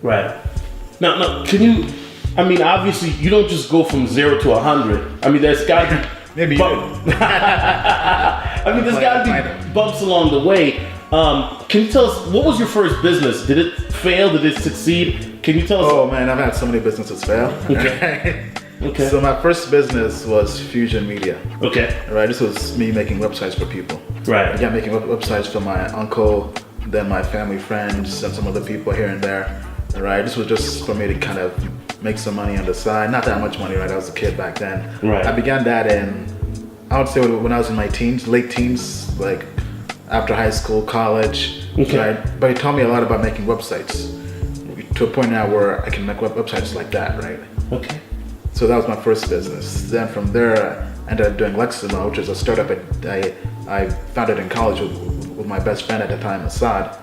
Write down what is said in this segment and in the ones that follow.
Right. Now, can you? I mean, obviously, you don't just go from 0 to 100. I mean, there's got to be Maybe you I mean, there's got to be bumps along the way. Can you tell us what was your first business? Did it fail? Did it succeed? Can you tell us? Oh man, I've had so many businesses fail. Okay. Okay. So my first business was Fusion Media. Okay. Right. This was me making websites for people. I Right. began making websites for my uncle, then my family, friends, and some other people here and there. Right. This was just for me to kind of make some money on the side. Not that much money, right? I was a kid back then. Right. I began that I would say when I was in my teens, late teens, like after high school, college. Okay. Right. But it taught me a lot about making websites to a point now where I can make websites like that, right? Okay. So that was my first business. Then from there, I ended up doing Leximo, which is a startup I founded in college with my best friend at the time, Assad,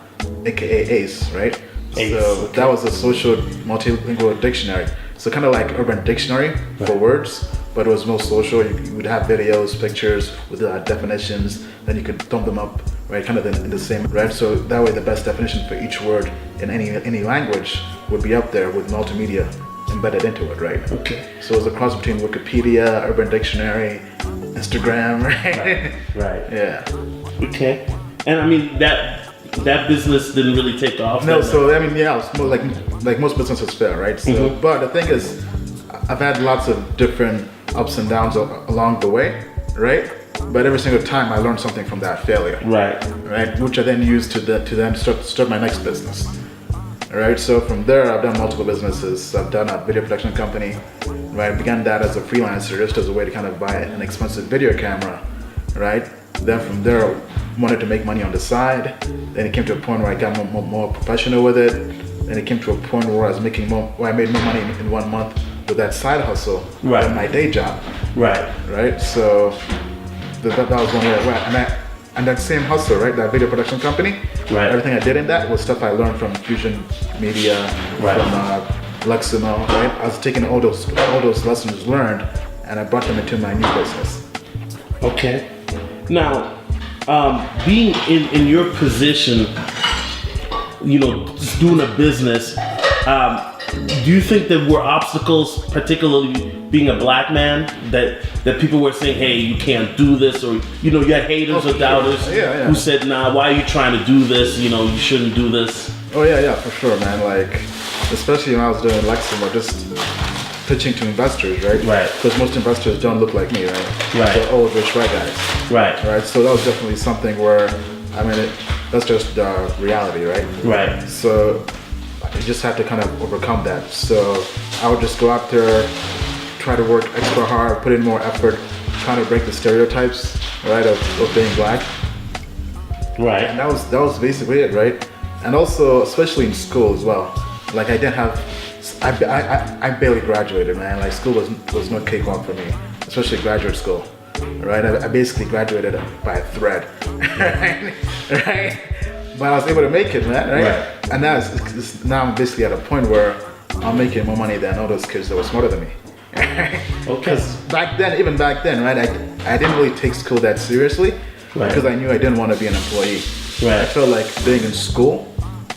aka Ace, right? Ace, So okay. that was a social multilingual dictionary. So kind of like Urban Dictionary for words, but it was more social. You would have videos, pictures with definitions, then you could thumb them up, right? Kind of in the same, right? So that way the best definition for each word in any language would be up there with multimedia embedded into it, right? Okay. So it was a cross between Wikipedia, Urban Dictionary, Instagram, right? Right. Yeah. Okay. And I mean that business didn't really take off. No, then? so I mean, yeah, it's more like most businesses fail, right? So, but the thing is, I've had lots of different ups and downs along the way, right? But every single time I learned something from that failure, right? Which I then used to then start my next business. All right, so from there I've done multiple businesses. I've done a video production company, right? I began that as a freelancer, just as a way to kind of buy an expensive video camera, right? Then from there I wanted to make money on the side. Then it came to a point where I got more professional with it. Then it came to a point where I made more money in 1 month with that side hustle than my day job. Right? So that was one way. And that same hustle, right? That video production company, everything I did in that was stuff I learned from Fusion Media, from Leximo, right? I was taking all those lessons learned and I brought them into my new business. Okay. Now, being in your position, you know, just doing a business, do you think there were obstacles, particularly being a black man, that people were saying, hey, you can't do this, or, you know, you had haters or doubters who said, nah, why are you trying to do this? You know, you shouldn't do this. Oh yeah, for sure, man. Like, especially when I was doing Leximo, just pitching to investors, right? Because most investors don't look like me, right? They're old rich white guys. Right. So that was definitely something where, I mean, that's just the reality, right? So you just have to kind of overcome that. So I would just go out there, try to work extra hard, put in more effort, trying to break the stereotypes, right, of being black. And that was basically it, right? And also, especially in school as well. Like I barely graduated, man. Like school was no cakewalk for me, especially graduate school, right? I basically graduated by a thread, right? But I was able to make it, man, right? And now I'm basically at a point where I'm making more money than all those kids that were smarter than me. Because even back then, right? I didn't really take school that seriously because I knew I didn't want to be an employee. I felt like being in school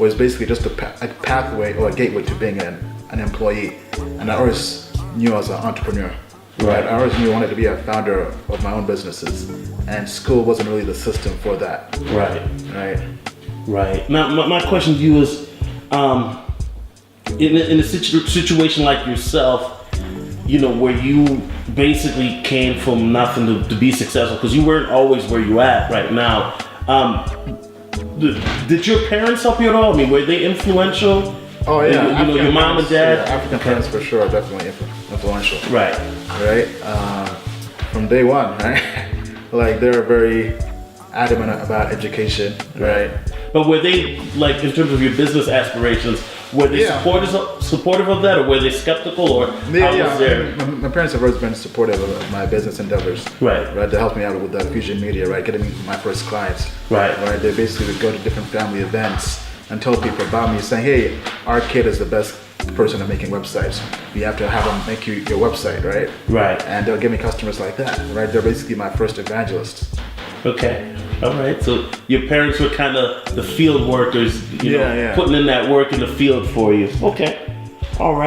was basically just a pathway or a gateway to being an employee. And I always knew I was an entrepreneur. I always knew I wanted to be a founder of my own businesses. And school wasn't really the system for that. Right. Now, my question to you is, in a situation like yourself, you know, where you basically came from nothing to be successful, because you weren't always where you at right now. Did your parents help you at all? I mean, were they influential? Oh yeah, you know, your mom and dad. Yeah, African parents for sure, definitely influential. Right. From day one, right? Like they're very adamant about education, right? But were they, like, in terms of your business aspirations, were they supportive of that, or were they skeptical, or how was their... My parents have always been supportive of my business endeavors. Right. They helped me out with the Fusion Media, right? Getting me my first clients. Right. They basically would go to different family events and tell people about me, saying, hey, our kid is the best person at making websites. You have to have them make you your website, right? And they'll give me customers like that, right? They're basically my first evangelists. Okay. All right. So your parents were kind of the field workers, you know, putting in that work in the field for you. Okay. All right.